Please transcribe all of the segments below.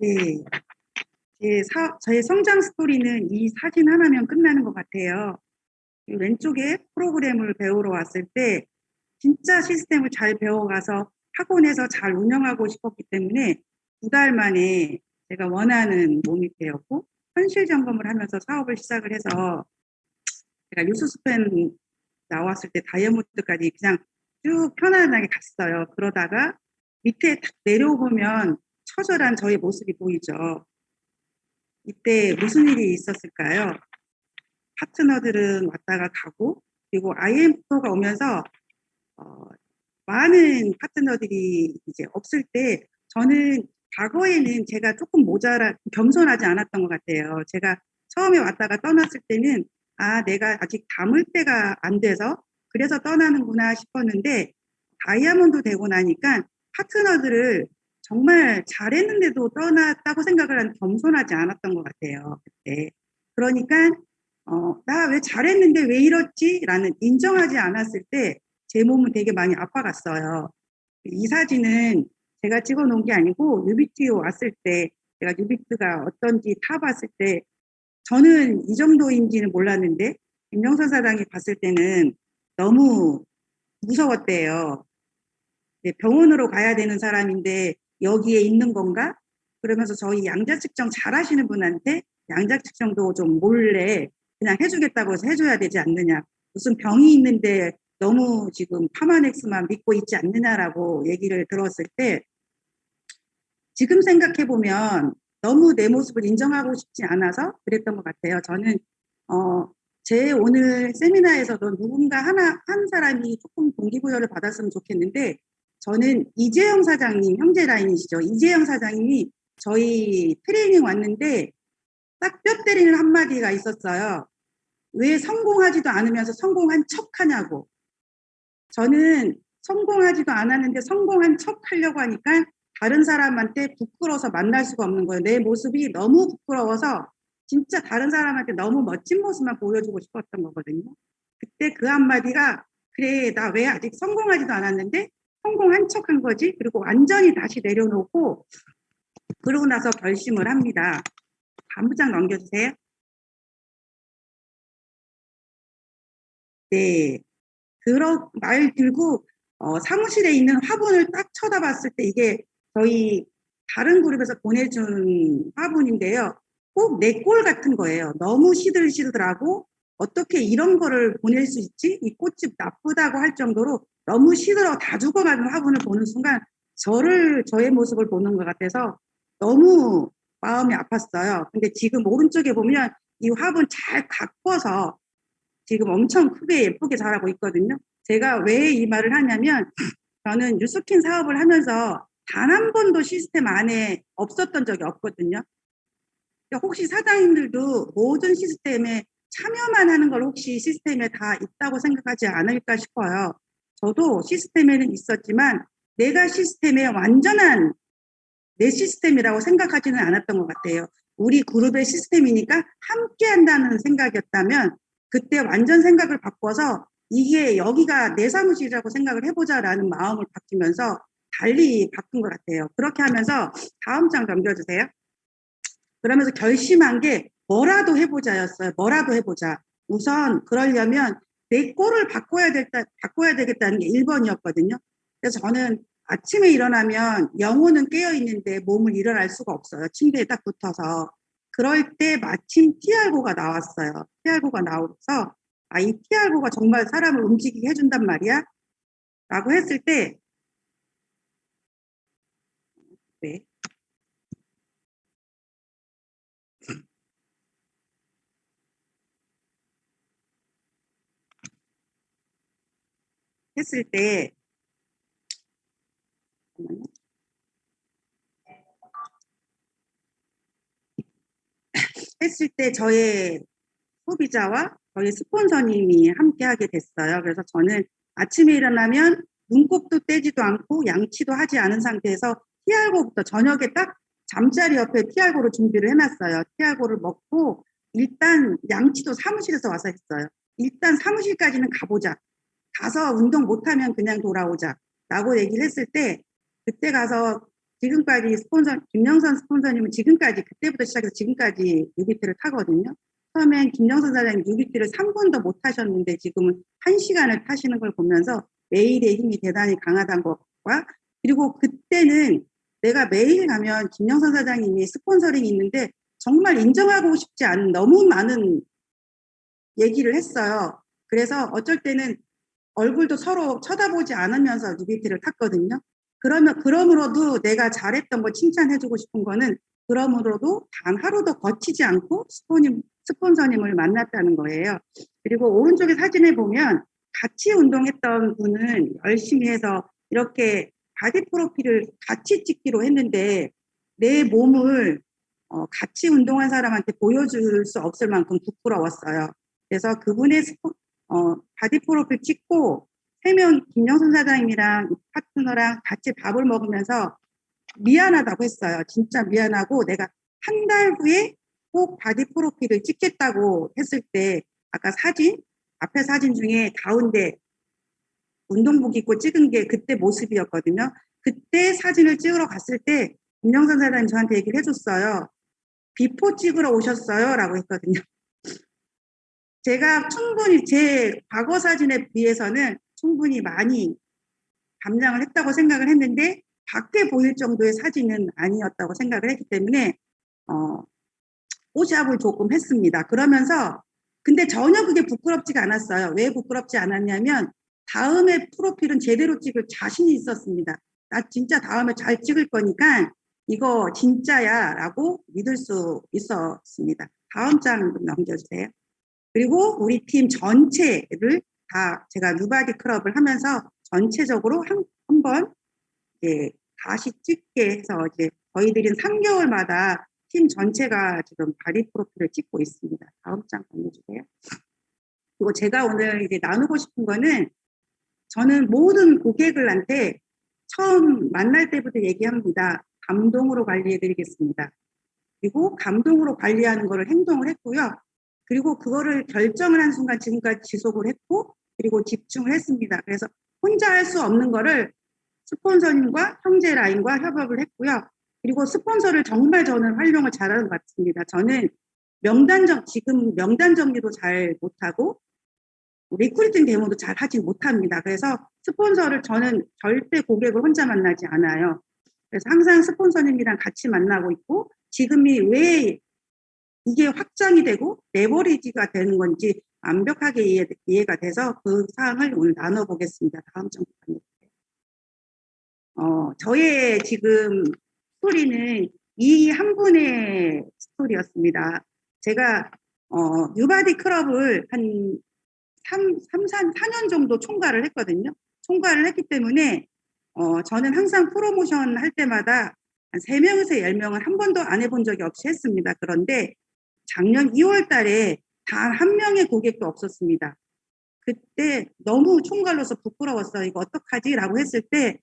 네. 저의 성장 스토리는 이 사진 하나면 끝나는 것 같아요. 이 왼쪽에 프로그램을 배우러 왔을 때 진짜 시스템을 잘 배워가서 학원에서 잘 운영하고 싶었기 때문에 2달 만에 제가 원하는 몸이 되었고 현실 점검을 하면서 사업을 시작을 해서 제가 뉴스스팬 나왔을 때 다이아몬드까지 그냥 쭉 편안하게 갔어요. 그러다가 밑에 탁 내려보면 처절한 저의 모습이 보이죠. 이때 무슨 일이 있었을까요? 파트너들은 왔다가 가고 그리고 IMF가 오면서 많은 파트너들이 이제 없을 때 저는 과거에는 제가 조금 겸손하지 않았던 것 같아요. 제가 처음에 왔다가 떠났을 때는 내가 아직 담을 때가 안 돼서 그래서 떠나는구나 싶었는데 다이아몬드 되고 나니까 파트너들을 정말 잘했는데도 떠났다고 생각을 한 겸손하지 않았던 것 같아요. 그때. 그러니까 나 왜 잘했는데 왜 이렇지? 라는 인정하지 않았을 때 제 몸은 되게 많이 아파갔어요. 이 사진은 제가 찍어 놓은 게 아니고 뉴비트에 왔을 때 제가 뉴비트가 어떤지 타봤을 때 저는 이 정도인지는 몰랐는데 김영선 사장이 봤을 때는 너무 무서웠대요. 병원으로 가야 되는 사람인데 여기에 있는 건가? 그러면서 저희 양자 측정 잘 하시는 분한테 양자 측정도 좀 몰래 그냥 해주겠다고 해서 해줘야 되지 않느냐. 무슨 병이 있는데 너무 지금 파마넥스만 믿고 있지 않느냐라고 얘기를 들었을 때 지금 생각해보면 너무 내 모습을 인정하고 싶지 않아서 그랬던 것 같아요. 저는 제 오늘 세미나에서도 누군가 한 사람이 조금 동기부여를 받았으면 좋겠는데 저는 이재영 사장님, 형제 라인이시죠. 이재영 사장님이 저희 트레이닝 왔는데 딱 뼈 때리는 한마디가 있었어요. 왜 성공하지도 않으면서 성공한 척 하냐고. 저는 성공하지도 않았는데 성공한 척 하려고 하니까 다른 사람한테 부끄러워서 만날 수가 없는 거예요. 내 모습이 너무 부끄러워서 진짜 다른 사람한테 너무 멋진 모습만 보여주고 싶었던 거거든요. 그때 그 한마디가 그래 나 왜 아직 성공하지도 않았는데 성공한 척 한 거지? 그리고 완전히 다시 내려놓고 그러고 나서 결심을 합니다. 단부장 넘겨주세요. 네. 말 들고 사무실에 있는 화분을 딱 쳐다봤을 때 이게 저희 다른 그룹에서 보내준 화분인데요. 꼭 내 꼴 같은 거예요. 너무 시들시들하고 어떻게 이런 거를 보낼 수 있지? 이 꽃집 나쁘다고 할 정도로 너무 시들어 다 죽어가는 화분을 보는 순간 저의 모습을 보는 것 같아서 너무 마음이 아팠어요. 근데 지금 오른쪽에 보면 이 화분 잘 가꿔서 지금 엄청 크게 예쁘게 자라고 있거든요. 제가 왜 이 말을 하냐면 저는 뉴스킨 사업을 하면서 단 한 번도 시스템 안에 없었던 적이 없거든요. 그러니까 혹시 사장님들도 모든 시스템에 참여만 하는 걸 혹시 시스템에 다 있다고 생각하지 않을까 싶어요. 저도 시스템에는 있었지만 내가 시스템의 완전한 내 시스템이라고 생각하지는 않았던 것 같아요. 우리 그룹의 시스템이니까 함께 한다는 생각이었다면 그때 완전 생각을 바꿔서 이게 여기가 내 사무실이라고 생각을 해보자라는 마음을 바뀌면서 달리 바꾼 것 같아요. 그렇게 하면서 다음 장 넘겨주세요. 그러면서 결심한 게 뭐라도 해보자였어요. 뭐라도 해보자. 우선 그러려면 내 꼴을 바꿔야 되겠다는 게 1번이었거든요. 그래서 저는 아침에 일어나면 영혼은 깨어있는데 몸을 일어날 수가 없어요. 침대에 딱 붙어서. 그럴 때 마침 TR고가 나왔어요. TR고가 나와서 이 TR고가 정말 사람을 움직이게 해준단 말이야. 라고 했을 때 네. 했을 때 저의 소비자와 저희 스폰서님이 함께하게 됐어요. 그래서 저는 아침에 일어나면 눈곱도 떼지도 않고 양치도 하지 않은 상태에서 티알고부터 저녁에 딱 잠자리 옆에 티알고를 준비를 해놨어요. 티알고를 먹고 일단 양치도 사무실에서 와서 했어요. 일단 사무실까지는 가보자. 가서 운동 못하면 그냥 돌아오자. 라고 얘기를 했을 때 그때 가서 지금까지 김영선 스폰서님은 지금까지, 그때부터 시작해서 지금까지 UBT를 타거든요. 처음엔 김영선 사장님 UBT를 3분도 못 타셨는데 지금은 1시간을 타시는 걸 보면서 매일의 힘이 대단히 강하다는 것과, 그리고 그때는 내가 매일 가면 김영선 사장님이 스폰서링이 있는데 정말 인정하고 싶지 않은 너무 많은 얘기를 했어요. 그래서 어쩔 때는 얼굴도 서로 쳐다보지 않으면서 UBT를 탔거든요. 그러므로도 내가 잘했던 거 칭찬해주고 싶은 거는, 그러므로도 단 하루도 거치지 않고 스폰서님을 만났다는 거예요. 그리고 오른쪽에 사진에 보면 같이 운동했던 분은 열심히 해서 이렇게 바디 프로필을 같이 찍기로 했는데 내 몸을 같이 운동한 사람한테 보여줄 수 없을 만큼 부끄러웠어요. 그래서 그분의 바디 프로필 찍고 3명, 김영선 사장님이랑 파트너랑 같이 밥을 먹으면서 미안하다고 했어요. 진짜 미안하고 내가 한 달 후에 꼭 바디 프로필을 찍겠다고 했을 때, 아까 앞에 사진 중에 가운데 운동복 입고 찍은 게 그때 모습이었거든요. 그때 사진을 찍으러 갔을 때 김영선 사장님 저한테 얘기를 해줬어요. 비포 찍으러 오셨어요? 라고 했거든요. 제가 충분히 제 과거 사진에 비해서는 충분히 많이 감량을 했다고 생각을 했는데 밖에 보일 정도의 사진은 아니었다고 생각을 했기 때문에 뽀샵을 조금 했습니다. 그러면서 근데 전혀 그게 부끄럽지가 않았어요. 왜 부끄럽지 않았냐면 다음에 프로필은 제대로 찍을 자신이 있었습니다. 나 진짜 다음에 잘 찍을 거니까 이거 진짜야 라고 믿을 수 있었습니다. 다음 장 넘겨주세요. 그리고 우리 팀 전체를 다 제가 뉴바디 클럽을 하면서 전체적으로 한번 다시 찍게 해서 이제 저희들은 3개월마다 팀 전체가 지금 바디 프로필을 찍고 있습니다. 다음 장 보내주세요. 그리고 제가 오늘 이제 나누고 싶은 거는, 저는 모든 고객들한테 처음 만날 때부터 얘기합니다. 감동으로 관리해드리겠습니다. 그리고 감동으로 관리하는 거를 행동을 했고요. 그리고 그거를 결정을 한 순간 지금까지 지속을 했고, 그리고 집중을 했습니다. 그래서 혼자 할 수 없는 거를 스폰서님과 형제 라인과 협업을 했고요. 그리고 스폰서를 정말 저는 활용을 잘하는 것 같습니다. 저는 지금 명단 정리도 잘 못하고 리크루팅 데모도 잘 하지 못합니다. 그래서 스폰서를 저는 절대 고객을 혼자 만나지 않아요. 그래서 항상 스폰서님이랑 같이 만나고 있고, 지금이 왜 이게 확장이 되고 레버리지가 되는 건지 완벽하게 이해가 돼서 그 사항을 오늘 나눠보겠습니다. 다음 장 보세요. 저의 지금 스토리는 이 한 분의 스토리였습니다. 제가 뉴바디 클럽을 한 4년 정도 총괄을 했거든요. 총괄을 했기 때문에 저는 항상 프로모션 할 때마다 한 3명에서 10명은 한 번도 안 해본 적이 없이 했습니다. 그런데 작년 2월 달에 단 한 명의 고객도 없었습니다. 그때 너무 총괄로서 부끄러웠어요. 이거 어떡하지? 라고 했을 때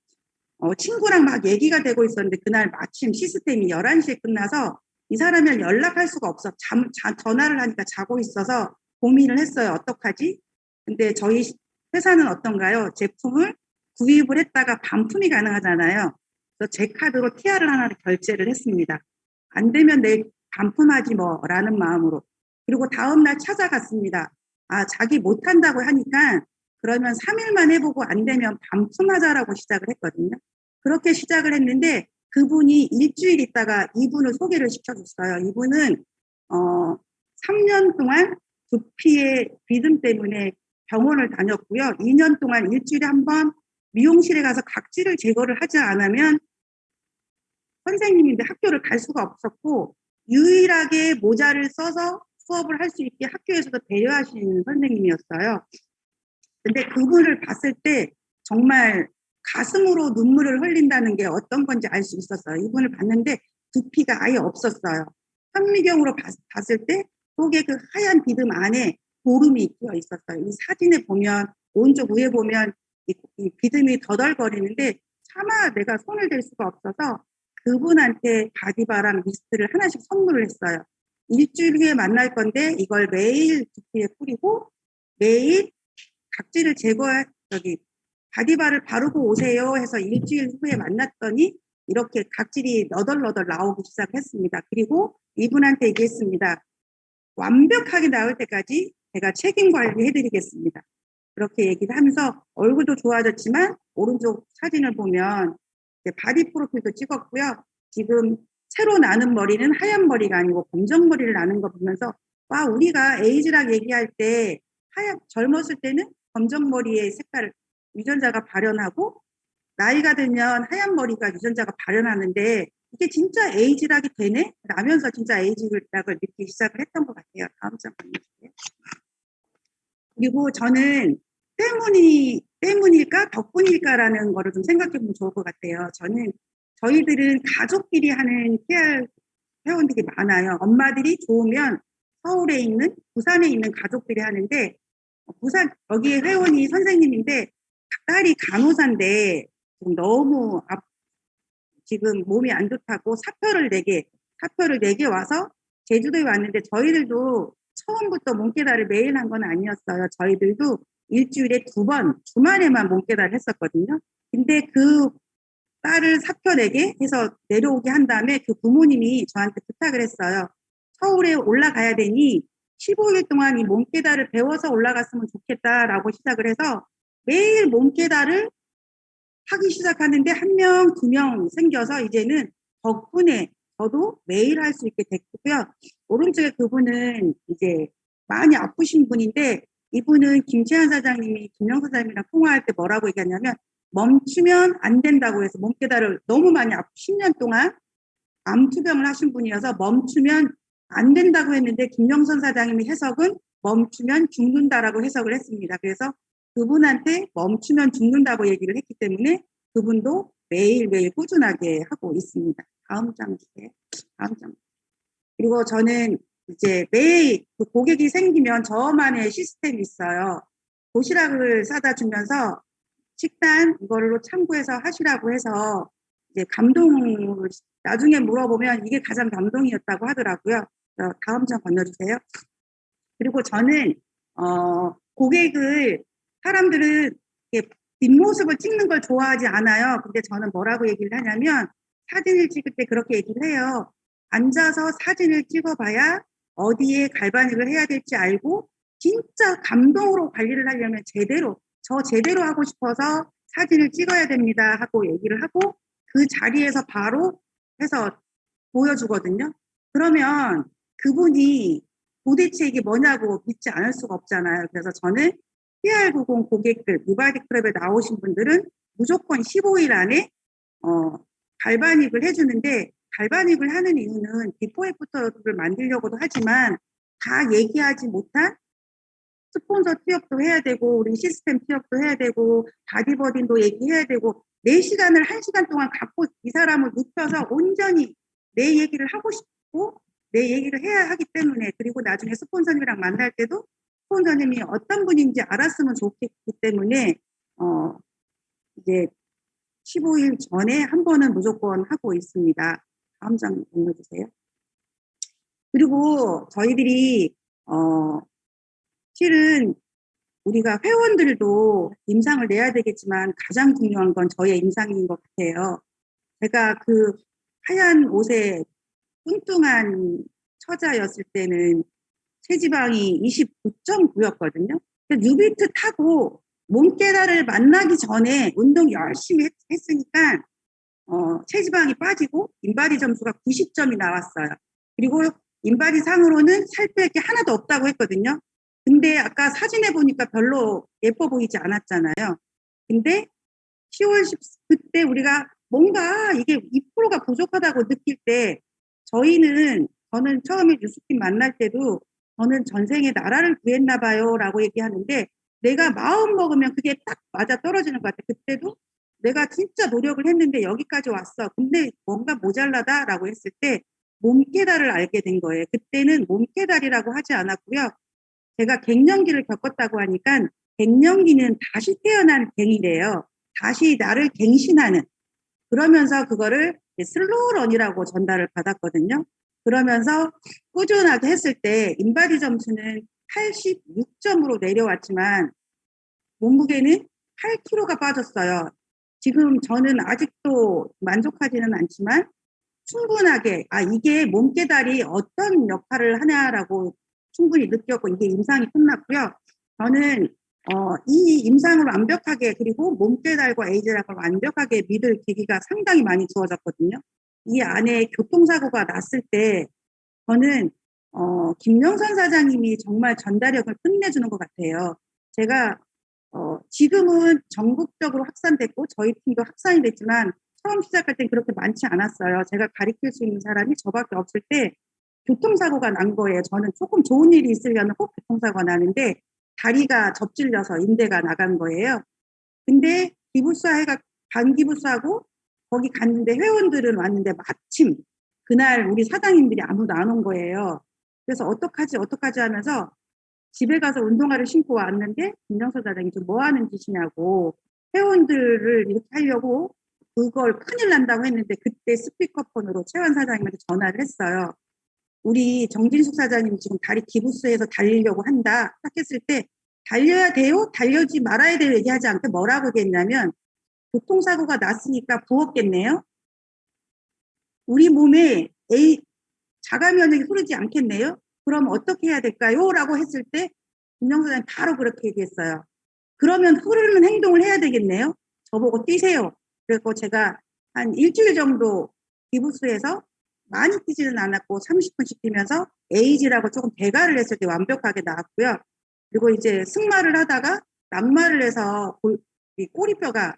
친구랑 막 얘기가 되고 있었는데 그날 마침 시스템이 11시에 끝나서 이 사람이랑 연락할 수가 없어. 전화를 하니까 자고 있어서 고민을 했어요. 어떡하지? 근데 저희 회사는 어떤가요? 제품을 구입을 했다가 반품이 가능하잖아요. 그래서 제 카드로 TR을 하나를 결제를 했습니다. 안 되면 내일 반품하지 뭐 라는 마음으로. 그리고 다음날 찾아갔습니다. 자기 못한다고 하니까 그러면 3일만 해보고 안 되면 반품하자라고 시작을 했거든요. 그렇게 시작을 했는데 그분이 일주일 있다가 이분을 소개를 시켜줬어요. 이분은 3년 동안 두피의 비듬 때문에 병원을 다녔고요. 2년 동안 일주일에 한 번 미용실에 가서 각질을 제거를 하지 않으면 선생님인데 학교를 갈 수가 없었고, 유일하게 모자를 써서 수업을 할 수 있게 학교에서도 배려하시는 선생님이었어요. 근데 그분을 봤을 때 정말 가슴으로 눈물을 흘린다는 게 어떤 건지 알 수 있었어요. 이분을 봤는데 두피가 아예 없었어요. 현미경으로 봤을 때 속에 그 하얀 비듬 안에 보름이 끼어 있었어요. 이 사진에 보면 오른쪽 위에 보면 이 비듬이 더덜거리는데 차마 내가 손을 댈 수가 없어서 그분한테 바디바랑 미스트를 하나씩 선물을 했어요. 일주일 후에 만날 건데 이걸 매일 두피에 뿌리고 매일 각질을 바디바를 바르고 오세요 해서 일주일 후에 만났더니 이렇게 각질이 너덜너덜 나오기 시작했습니다. 그리고 이분한테 얘기했습니다. 완벽하게 나올 때까지 제가 책임 관리해드리겠습니다. 그렇게 얘기를 하면서 얼굴도 좋아졌지만 오른쪽 사진을 보면 바디 프로필도 찍었고요. 지금 새로 나는 머리는 하얀 머리가 아니고 검정 머리를 나는 거 보면서 와, 우리가 에이즈락 얘기할 때 젊었을 때는 검정 머리의 색깔을 유전자가 발현하고 나이가 들면 하얀 머리가 유전자가 발현하는데 이게 진짜 에이즈락이 되네? 라면서 진짜 에이즈락을 느끼기 시작을 했던 것 같아요. 다음 장 보여주세요. 그리고 저는 때문일까 덕분일까라는 거를 좀 생각해 보면 좋을 것 같아요. 저희들은 가족끼리 하는 PR 회원들이 많아요. 엄마들이 좋으면 서울에 있는 부산에 있는 가족들이 하는데 부산 여기에 회원이 선생님인데 딸이 간호사인데 지금 너무 지금 몸이 안 좋다고 사표를 내게 와서 제주도에 왔는데 저희들도 처음부터 몸깨달을 매일 한 건 아니었어요. 저희들도 일주일에 2번 주말에만 몸깨달을 했었거든요. 근데 그 딸을 사표 내게 해서 내려오게 한 다음에 그 부모님이 저한테 부탁을 했어요. 서울에 올라가야 되니 15일 동안 이 몸깨달을 배워서 올라갔으면 좋겠다라고 시작을 해서 매일 몸깨달을 하기 시작하는데 1명, 2명 생겨서 이제는 덕분에 저도 매일 할 수 있게 됐고요. 오른쪽에 그분은 이제 많이 아프신 분인데 이분은 김채한 사장님이 김영선 사장님이랑 통화할 때 뭐라고 얘기하냐면 멈추면 안 된다고 해서 몸깨달을 너무 많이 10년 동안 암투병을 하신 분이어서 멈추면 안 된다고 했는데 김영선 사장님이 해석은 멈추면 죽는다라고 해석을 했습니다. 그래서 그분한테 멈추면 죽는다고 얘기를 했기 때문에 그분도 매일매일 꾸준하게 하고 있습니다. 다음 장 주세요. 다음 장. 그리고 저는 이제 매일 그 고객이 생기면 저만의 시스템이 있어요. 도시락을 사다 주면서 식단 이걸로 참고해서 하시라고 해서 이제 감동을 나중에 물어보면 이게 가장 감동이었다고 하더라고요. 다음 장 건너주세요. 그리고 저는 고객을 사람들은 뒷모습을 찍는 걸 좋아하지 않아요. 근데 저는 뭐라고 얘기를 하냐면 사진을 찍을 때 그렇게 얘기를 해요. 앉아서 사진을 찍어봐야 어디에 갈바닉을 해야 될지 알고 진짜 감동으로 관리를 하려면 제대로 하고 싶어서 사진을 찍어야 됩니다 하고 얘기를 하고 그 자리에서 바로 해서 보여주거든요. 그러면 그분이 도대체 이게 뭐냐고 믿지 않을 수가 없잖아요. 그래서 저는 PR90 고객들, 무바디 클럽에 나오신 분들은 무조건 15일 안에 갈바닉을 해주는데 갈바닉을 하는 이유는 비포 애프터를 만들려고도 하지만 다 얘기하지 못한 스폰서 취업도 해야 되고 우리 시스템 취업도 해야 되고 바디버딩도 얘기해야 되고 4시간을 1시간 동안 갖고 이 사람을 눕혀서 온전히 내 얘기를 하고 싶고 내 얘기를 해야 하기 때문에 그리고 나중에 스폰서님이랑 만날 때도 스폰서님이 어떤 분인지 알았으면 좋겠기 때문에 이제 15일 전에 한 번은 무조건 하고 있습니다. 다음 장 올려주세요. 그리고 저희들이 실은 우리가 회원들도 임상을 내야 되겠지만 가장 중요한 건 저의 임상인 것 같아요. 제가 그 하얀 옷에 뚱뚱한 처자였을 때는 체지방이 29.9였거든요. 뉴비트 타고 몸깨달을 만나기 전에 운동 열심히 했으니까 체지방이 빠지고 인바디 점수가 90점이 나왔어요. 그리고 인바디 상으로는 살 뺄 게 하나도 없다고 했거든요. 근데 아까 사진에 보니까 별로 예뻐 보이지 않았잖아요. 근데 10월 10 그때 우리가 뭔가 이게 2%가 부족하다고 느낄 때 저는 처음에 유수팀 만날 때도 저는 전생에 나라를 구했나 봐요 라고 얘기하는데 내가 마음 먹으면 그게 딱 맞아 떨어지는 것 같아. 그때도 내가 진짜 노력을 했는데 여기까지 왔어. 근데 뭔가 모자라다 라고 했을 때 몸깨달을 알게 된 거예요. 그때는 몸깨달이라고 하지 않았고요. 제가 갱년기를 겪었다고 하니까 갱년기는 다시 태어난 갱이래요. 다시 나를 갱신하는. 그러면서 그거를 슬로우런이라고 전달을 받았거든요. 그러면서 꾸준하게 했을 때 인바디 점수는 86점으로 내려왔지만 몸무게는 8kg가 빠졌어요. 지금 저는 아직도 만족하지는 않지만 충분하게 이게 몸깨달이 어떤 역할을 하냐라고 충분히 느꼈고 이게 임상이 끝났고요. 저는 이 임상을 완벽하게 그리고 몸깨달과 에이즈락을 완벽하게 믿을 계기가 상당히 많이 주어졌거든요. 이 안에 교통사고가 났을 때 저는 김명선 사장님이 정말 전달력을 끝내주는 것 같아요. 제가 지금은 전국적으로 확산됐고 저희 팀도 확산이 됐지만 처음 시작할 땐 그렇게 많지 않았어요. 제가 가르칠 수 있는 사람이 저밖에 없을 때 교통사고가 난 거예요. 저는 조금 좋은 일이 있으려면 꼭 교통사고가 나는데 다리가 접질려서 인대가 나간 거예요. 근데 기부사회가 반기부사하고 거기 갔는데 회원들은 왔는데 마침 그날 우리 사장님들이 아무도 안 온 거예요. 그래서 어떡하지 하면서 집에 가서 운동화를 신고 왔는데 김정서 사장이 좀 뭐 하는 짓이냐고 회원들을 이렇게 하려고 그걸 큰일 난다고 했는데 그때 스피커폰으로 최원 사장님한테 전화를 했어요. 우리 정진숙 사장님 지금 다리 기부스에서 달리려고 한다. 딱 했을 때 달려야 돼요? 달려지 말아야 돼요? 얘기하지 않고 뭐라고 얘기했냐면 교통사고가 났으니까 부었겠네요. 우리 몸에 자가 면역이 흐르지 않겠네요. 그럼 어떻게 해야 될까요? 라고 했을 때 김정수 사장님 바로 그렇게 얘기했어요. 그러면 흐르는 행동을 해야 되겠네요. 저보고 뛰세요. 그래서 제가 한 일주일 정도 기부스에서 많이 뛰지는 않았고 30분씩 뛰면서 에이지라고 조금 배가를 했을 때 완벽하게 나왔고요. 그리고 이제 승마를 하다가 낙마를 해서 이 꼬리뼈가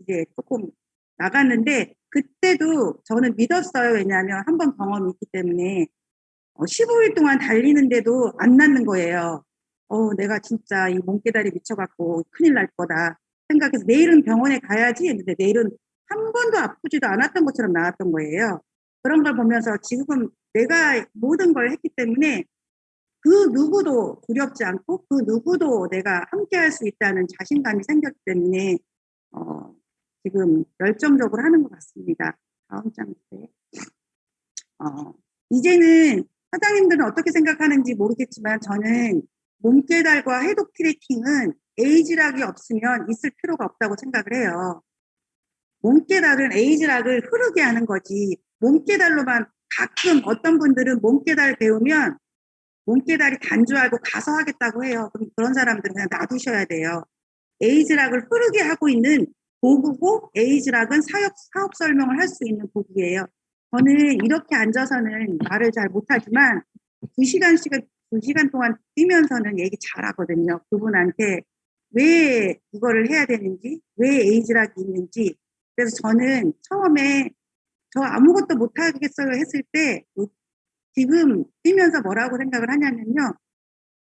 이제 조금 나갔는데 그때도 저는 믿었어요. 왜냐하면 한 번 경험이 있기 때문에 15일 동안 달리는데도 안 낫는 거예요. 내가 진짜 이 몸깨달이 미쳐갖고 큰일 날 거다 생각해서 내일은 병원에 가야지 했는데 내일은 한 번도 아프지도 않았던 것처럼 나왔던 거예요. 그런 걸 보면서 지금 내가 모든 걸 했기 때문에 그 누구도 두렵지 않고 그 누구도 내가 함께 할 수 있다는 자신감이 생겼기 때문에 지금 열정적으로 하는 것 같습니다. 다음 장 주세요. 이제는 사장님들은 어떻게 생각하는지 모르겠지만 저는 몸깨달과 해독 트래킹은 에이즈락이 없으면 있을 필요가 없다고 생각을 해요. 몸깨달은 에이즈락을 흐르게 하는 거지 몸깨달로만 가끔 어떤 분들은 몸깨달 배우면 몸깨달이 단주하고 가서 하겠다고 해요. 그럼 그런 사람들은 그냥 놔두셔야 돼요. 에이즈락을 흐르게 하고 있는 도구고 에이즈락은 사업 설명을 할 수 있는 도구예요. 저는 이렇게 앉아서는 말을 잘 못하지만 2시간 동안 뛰면서는 얘기 잘하거든요. 그분한테 왜 이거를 해야 되는지, 왜 에이즈락이 있는지. 그래서 저는 처음에 저 아무것도 못하겠어요 했을 때 지금 뛰면서 뭐라고 생각을 하냐면요.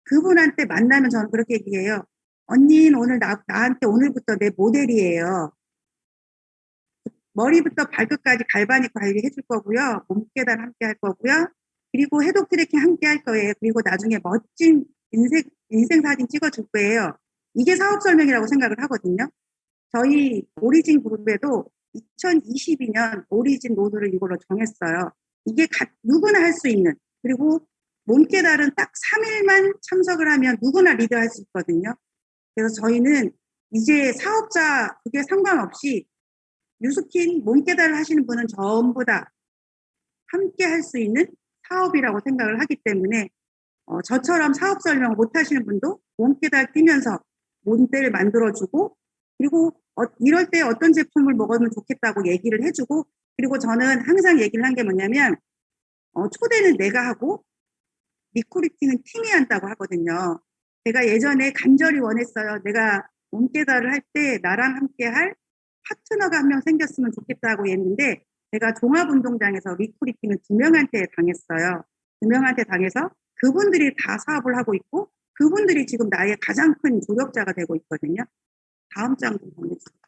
그분한테 만나면 저는 그렇게 얘기해요. 언니는 오늘 나한테 오늘부터 내 모델이에요. 머리부터 발끝까지 갈바닉 관리해 줄 거고요. 몸깨달 함께 할 거고요. 그리고 해독 트래킹 함께 할 거예요. 그리고 나중에 멋진 인생 사진 찍어 줄 거예요. 이게 사업 설명이라고 생각을 하거든요. 저희 오리진 그룹에도 2022년 오리진 노드를 이걸로 정했어요. 이게 누구나 할 수 있는 그리고 몸깨달은 딱 3일만 참석을 하면 누구나 리드할 수 있거든요. 그래서 저희는 이제 사업자 그게 상관없이 뉴스킨 몸깨달을 하시는 분은 전부 다 함께 할 수 있는 사업이라고 생각을 하기 때문에 저처럼 사업 설명을 못 하시는 분도 몸깨달 뛰면서 모델을 만들어주고 그리고 이럴 때 어떤 제품을 먹으면 좋겠다고 얘기를 해주고 그리고 저는 항상 얘기를 한 게 뭐냐면 초대는 내가 하고 리크루팅은 팀이 한다고 하거든요. 제가 예전에 간절히 원했어요. 내가 몸깨달을 할 때 나랑 함께 할 파트너가 한 명 생겼으면 좋겠다고 했는데 제가 종합운동장에서 리크루팅을 2명한테 당했어요. 2명한테 당해서 그분들이 다 사업을 하고 있고 그분들이 지금 나의 가장 큰 조력자가 되고 있거든요. 다음 장 좀 보내주세요.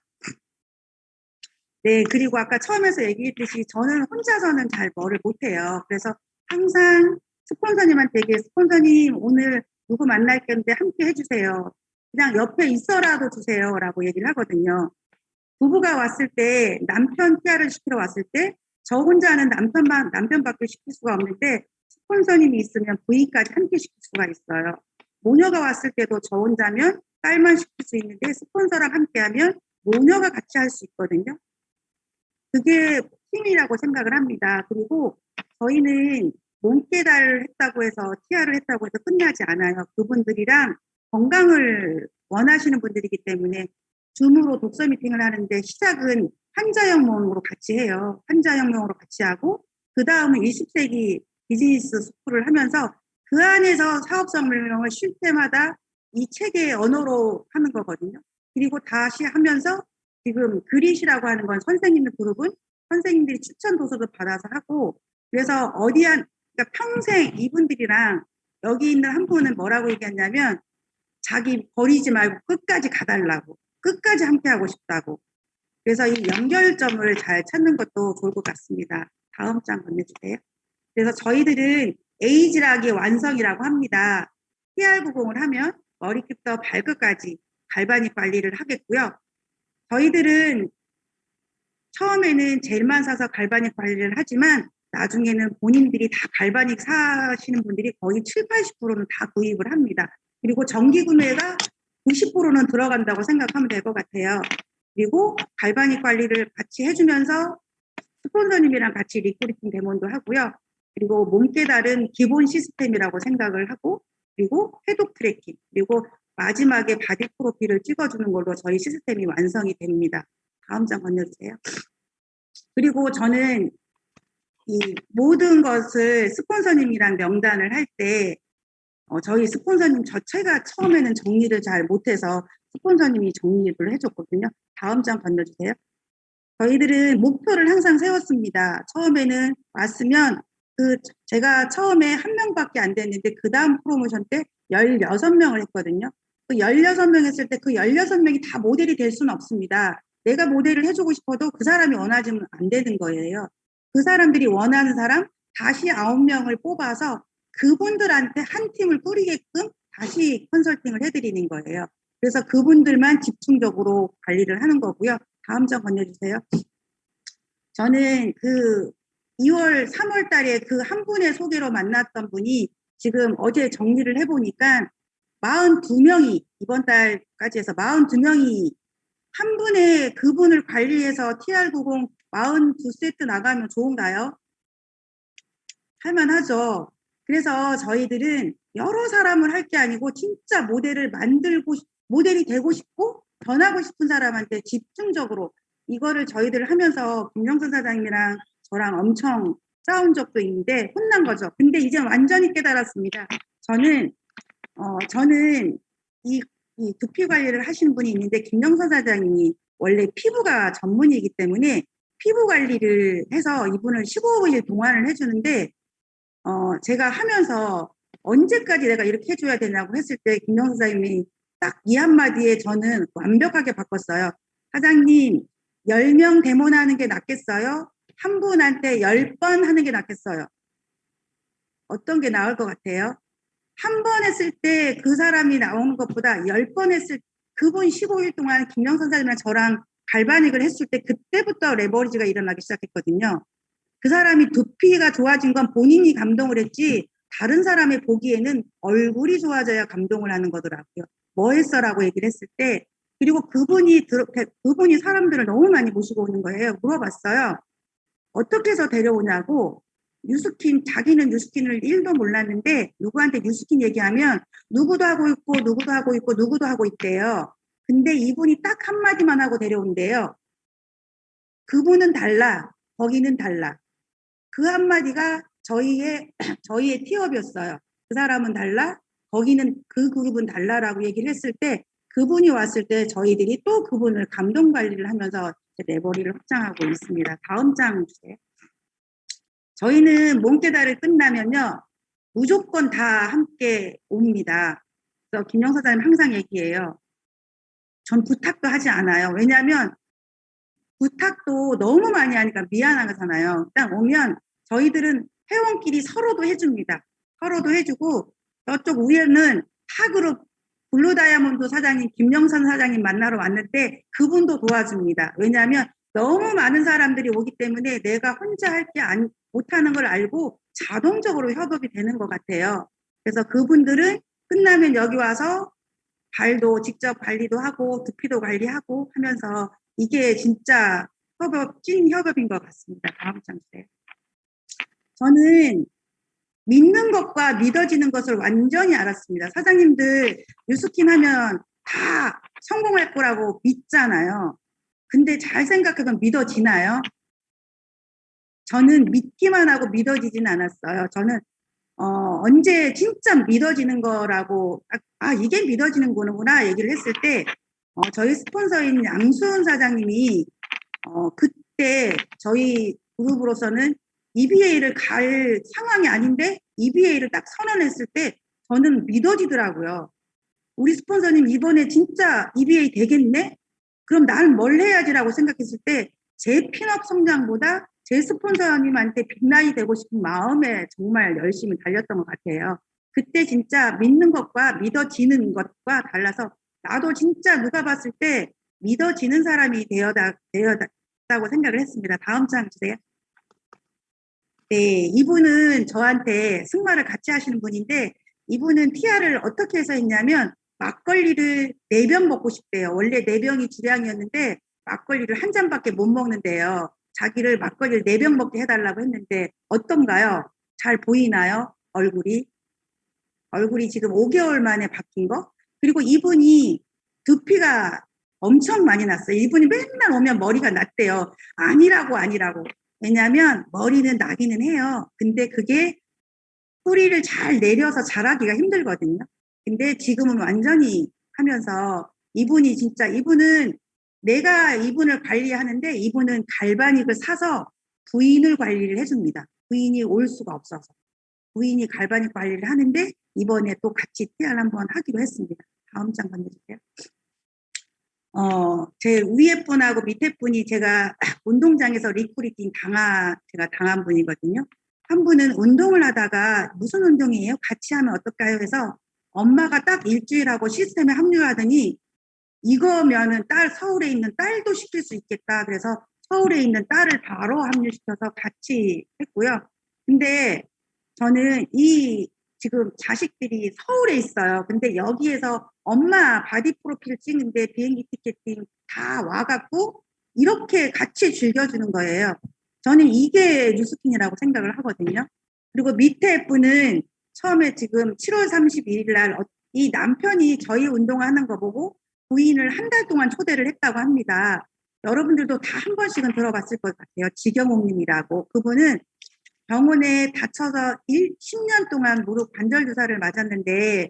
네, 그리고 아까 처음에서 얘기했듯이 저는 혼자서는 잘 뭐를 못해요. 그래서 항상 스폰서님한테 얘기해 스폰서님 오늘 누구 만날 건데 함께 해주세요. 그냥 옆에 있어라도 주세요 라고 얘기를 하거든요. 부부가 왔을 때 남편 PR을 시키러 왔을 때 저 혼자는 남편밖에 시킬 수가 없는데 스폰서님이 있으면 부인까지 함께 시킬 수가 있어요. 모녀가 왔을 때도 저 혼자면 딸만 시킬 수 있는데 스폰서랑 함께하면 모녀가 같이 할 수 있거든요. 그게 힘이라고 생각을 합니다. 그리고 저희는 몸깨달을 했다고 해서 TR을 했다고 해서 끝나지 않아요. 그분들이랑 건강을 원하시는 분들이기 때문에 줌으로 독서 미팅을 하는데 시작은 환자영몽으로 같이 해요. 환자영몽으로 같이 하고 그다음은 20세기 비즈니스 스쿨을 하면서 그 안에서 사업 설명을 쉴 때마다 이 책의 언어로 하는 거거든요. 그리고 다시 하면서 지금 그릿이라고 하는 건 선생님들 그룹은 선생님들이 추천 도서도 받아서 하고 그래서 그러니까 평생 이분들이랑 여기 있는 한 분은 뭐라고 얘기했냐면 자기 버리지 말고 끝까지 가달라고 끝까지 함께 하고 싶다고 그래서 이 연결점을 잘 찾는 것도 좋을 것 같습니다. 다음 장 건네주세요. 그래서 저희들은 에이지락의 완성이라고 합니다. TR90을 하면 머리끝부터 발끝까지 갈바닉 관리를 하겠고요. 저희들은 처음에는 젤만 사서 갈바닉 관리를 하지만 나중에는 본인들이 다 갈바닉 사시는 분들이 거의 7, 80%는 다 구입을 합니다. 그리고 정기 구매가 90%는 들어간다고 생각하면 될 것 같아요. 그리고 갈바닉 관리를 같이 해주면서 스폰서님이랑 같이 리크루팅 데몬도 하고요. 그리고 몸깨달은 기본 시스템이라고 생각을 하고 그리고 해독 트래킹 그리고 마지막에 바디 프로필을 찍어주는 걸로 저희 시스템이 완성이 됩니다. 다음 장 건너주세요. 그리고 저는 이 모든 것을 스폰서님이랑 명단을 할 때 저희 스폰서님 제가 처음에는 정리를 잘 못해서 스폰서님이 정리를 해줬거든요. 다음 장 건너주세요. 저희들은 목표를 항상 세웠습니다. 처음에는 왔으면 제가 처음에 한 명밖에 안 됐는데 그 다음 프로모션 때 16명을 했거든요. 그 16명 했을 때 그 16명이 다 모델이 될 수는 없습니다. 내가 모델을 해주고 싶어도 그 사람이 원하지면 안 되는 거예요. 그 사람들이 원하는 사람 다시 9명을 뽑아서 그분들한테 한 팀을 꾸리게끔 다시 컨설팅을 해드리는 거예요. 그래서 그분들만 집중적으로 관리를 하는 거고요. 다음 장 건네주세요. 저는 2월, 3월 달에 그 한 분의 소개로 만났던 분이 지금 어제 정리를 해보니까 42명이, 이번 달까지 해서 42명이 한 분의 그분을 관리해서 TR90 42세트 나가면 좋은가요? 할만하죠. 그래서 저희들은 여러 사람을 할 게 아니고 진짜 모델이 되고 싶고 변하고 싶은 사람한테 집중적으로 이거를 저희들 하면서 김영선 사장님이랑 저랑 엄청 싸운 적도 있는데 혼난 거죠. 근데 이제 완전히 깨달았습니다. 저는 이 두피 관리를 하시는 분이 있는데 김영선 사장님이 원래 피부가 전문이기 때문에 피부 관리를 해서 이분을 15일 동안을 해주는데 제가 하면서 언제까지 내가 이렇게 해줘야 되냐고 했을 때 김영선 사장님이 딱 이 한마디에 저는 완벽하게 바꿨어요. 사장님 10명 데모하는 게 낫겠어요? 한 분한테 10번 하는 게 낫겠어요? 어떤 게 나을 것 같아요? 한 번 했을 때 그 사람이 나오는 것보다 10번 했을 그분 15일 동안 김영선 사장님이랑 저랑 갈바닉을 했을 때 그때부터 레버리지가 일어나기 시작했거든요. 그 사람이 두피가 좋아진 건 본인이 감동을 했지 다른 사람의 보기에는 얼굴이 좋아져야 감동을 하는 거더라고요. 뭐 했어라고 얘기를 했을 때 그리고 그분이 사람들을 너무 많이 모시고 오는 거예요. 물어봤어요. 어떻게 해서 데려오냐고 자기는 뉴스킨을 1도 몰랐는데 누구한테 뉴스킨 얘기하면 누구도 하고 있고 누구도 하고 있고 누구도 하고 있대요. 근데 이분이 딱 한마디만 하고 데려온대요. 그분은 달라. 거기는 달라. 그 한마디가 저희의 티업이었어요. 그 사람은 달라, 거기는 그 그룹은 달라라고 얘기를 했을 때 그분이 왔을 때 저희들이 또 그분을 감동 관리를 하면서 레버리를 확장하고 있습니다. 다음 장 주세요. 저희는 몸깨달을 끝나면요. 무조건 다 함께 옵니다. 그래서 김영사 사장님 항상 얘기해요. 전 부탁도 하지 않아요. 왜냐하면 부탁도 너무 많이 하니까 미안한 거잖아요. 딱 오면 저희들은 회원끼리 서로도 해줍니다. 서로도 해주고 저쪽 위에는 타그룹 블루 다이아몬드 사장님 김영선 사장님 만나러 왔는데 그분도 도와줍니다. 왜냐하면 너무 많은 사람들이 오기 때문에 내가 혼자 못하는 걸 알고 자동적으로 협업이 되는 것 같아요. 그래서 그분들은 끝나면 여기 와서 발도 직접 관리도 하고 두피도 관리하고 하면서 이게 진짜 찐 협업인 것 같습니다. 다음 장 주세요. 저는 믿는 것과 믿어지는 것을 완전히 알았습니다. 사장님들 뉴스킨 하면 다 성공할 거라고 믿잖아요. 근데 잘 생각해보면 믿어지나요? 저는 믿기만 하고 믿어지진 않았어요. 저는 언제 진짜 믿어지는 거라고 이게 믿어지는 거구나 얘기를 했을 때 저희 스폰서인 양수은 사장님이 그때 저희 그룹으로서는 EBA를 갈 상황이 아닌데 EBA를 딱 선언했을 때 저는 믿어지더라고요. 우리 스폰서님 이번에 진짜 EBA 되겠네? 그럼 나는 뭘 해야지라고 생각했을 때 제 핀업 성장보다 제 스폰서님한테 빅라이 되고 싶은 마음에 정말 열심히 달렸던 것 같아요. 그때 진짜 믿는 것과 믿어지는 것과 달라서 나도 진짜 누가 봤을 때 믿어지는 사람이 되었다고 생각을 했습니다. 다음 장 주세요. 네, 이분은 저한테 승마를 같이 하시는 분인데 이분은 TR을 어떻게 해서 했냐면 막걸리를 4병 먹고 싶대요. 원래 4병이 주량이었는데 막걸리를 한 잔밖에 못 먹는데요. 자기를 막걸리를 4병 먹게 해달라고 했는데 어떤가요? 잘 보이나요? 얼굴이 지금 5개월 만에 바뀐 거? 그리고 이분이 두피가 엄청 많이 났어요. 이분이 맨날 오면 머리가 났대요. 아니라고. 왜냐하면 머리는 나기는 해요. 근데 그게 뿌리를 잘 내려서 자라기가 힘들거든요. 근데 지금은 완전히 하면서 이분은 내가 이분을 관리하는데 이분은 갈바닉을 사서 부인을 관리를 해줍니다. 부인이 올 수가 없어서. 부인이 갈바닉 관리를 하는데 이번에 또 같이 TR 한번 하기로 했습니다. 다음 장 건네주세요. 제 위에 분하고 밑에 분이 제가 운동장에서 리크루팅 제가 당한 분이거든요. 한 분은 운동을 하다가 무슨 운동이에요? 같이 하면 어떨까요? 해서 엄마가 딱 일주일하고 시스템에 합류하더니 이거면은 서울에 있는 딸도 시킬 수 있겠다. 그래서 서울에 있는 딸을 바로 합류시켜서 같이 했고요. 근데 저는 지금 자식들이 서울에 있어요. 근데 여기에서 엄마 바디 프로필 찍는데 비행기 티켓팅 다 와갖고 이렇게 같이 즐겨주는 거예요. 저는 이게 뉴스킨이라고 생각을 하거든요. 그리고 밑에 분은 처음에 지금 7월 31일 날 이 남편이 저희 운동하는 거 보고 부인을 한 달 동안 초대를 했다고 합니다. 여러분들도 다 한 번씩은 들어봤을 것 같아요. 지경옥님이라고. 그분은 병원에 다쳐서 10년 동안 무릎 관절 주사를 맞았는데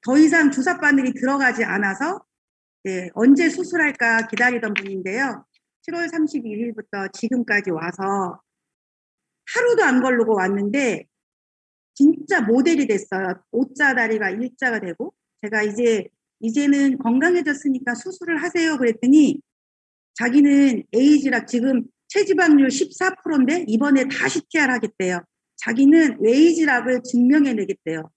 더 이상 주사 바늘이 들어가지 않아서 언제 수술할까 기다리던 분인데요. 7월 31일부터 지금까지 와서 하루도 안 걸르고 왔는데 진짜 모델이 됐어요. O자 다리가 일자가 되고 제가 이제는 건강해졌으니까 수술을 하세요 그랬더니 자기는 에이지락 지금 체지방률 14%인데 이번에 다시 TR 하겠대요. 자기는 에이지락을 증명해내겠대요.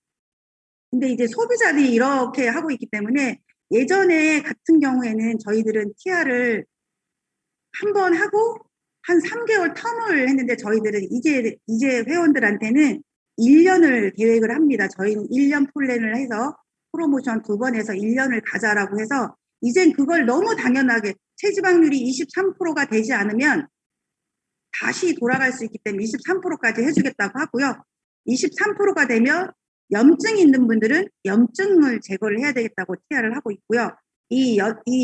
근데 이제 소비자들이 이렇게 하고 있기 때문에 예전에 같은 경우에는 저희들은 TR을 한 번 하고 한 3개월 텀을 했는데 저희들은 이제 회원들한테는 1년을 계획을 합니다. 저희는 1년 플랜을 해서 프로모션 2번 해서 1년을 가자라고 해서 이젠 그걸 너무 당연하게 체지방률이 23%가 되지 않으면 다시 돌아갈 수 있기 때문에 23%까지 해주겠다고 하고요. 23%가 되면 염증이 있는 분들은 염증을 제거를 해야 되겠다고 TR을 하고 있고요.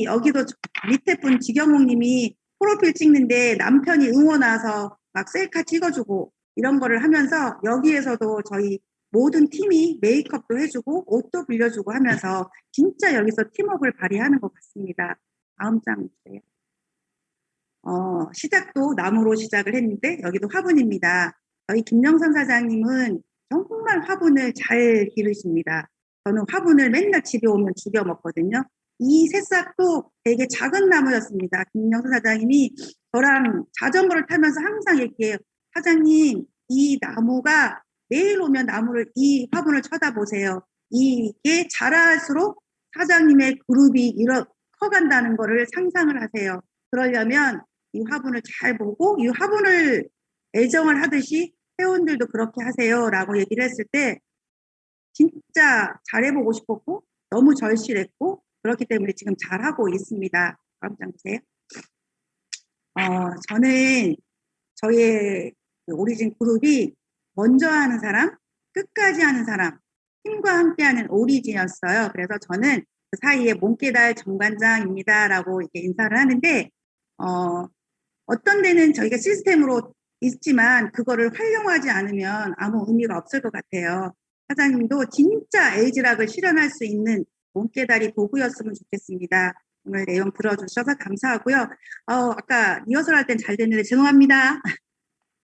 여기도 밑에 분 지경옥님이 프로필 찍는데 남편이 응원 와서 막 셀카 찍어주고 이런 거를 하면서 여기에서도 저희 모든 팀이 메이크업도 해주고 옷도 빌려주고 하면서 진짜 여기서 팀워크를 발휘하는 것 같습니다. 다음 장 주세요. 시작도 나무로 시작을 했는데 여기도 화분입니다. 저희 김영선 사장님은 정말 화분을 잘 기르십니다. 저는 화분을 맨날 집에 오면 죽여 먹거든요. 이 새싹도 되게 작은 나무였습니다. 김영선 사장님이 저랑 자전거를 타면서 항상 얘기해요. 사장님, 이 나무가 매일 오면 이 화분을 쳐다보세요. 이게 자랄수록 사장님의 그룹이 커간다는 거를 상상을 하세요. 그러려면 이 화분을 잘 보고 이 화분을 애정을 하듯이 회원들도 그렇게 하세요라고 얘기를 했을 때 진짜 잘해보고 싶었고 너무 절실했고 그렇기 때문에 지금 잘하고 있습니다. 다음 장 보세요. 저는 저의 그 오리진 그룹이 먼저 하는 사람, 끝까지 하는 사람, 팀과 함께하는 오리진이었어요. 그래서 저는 그 사이에 몽깨달 정관장입니다라고 이렇게 인사를 하는데 어떤 데는 저희가 시스템으로 있지만 그거를 활용하지 않으면 아무 의미가 없을 것 같아요. 사장님도 진짜 에이즈락을 실현할 수 있는 몽깨달이 도구였으면 좋겠습니다. 오늘 내용 들어주셔서 감사하고요. 아까 리허설 할 땐 잘 됐는데 죄송합니다.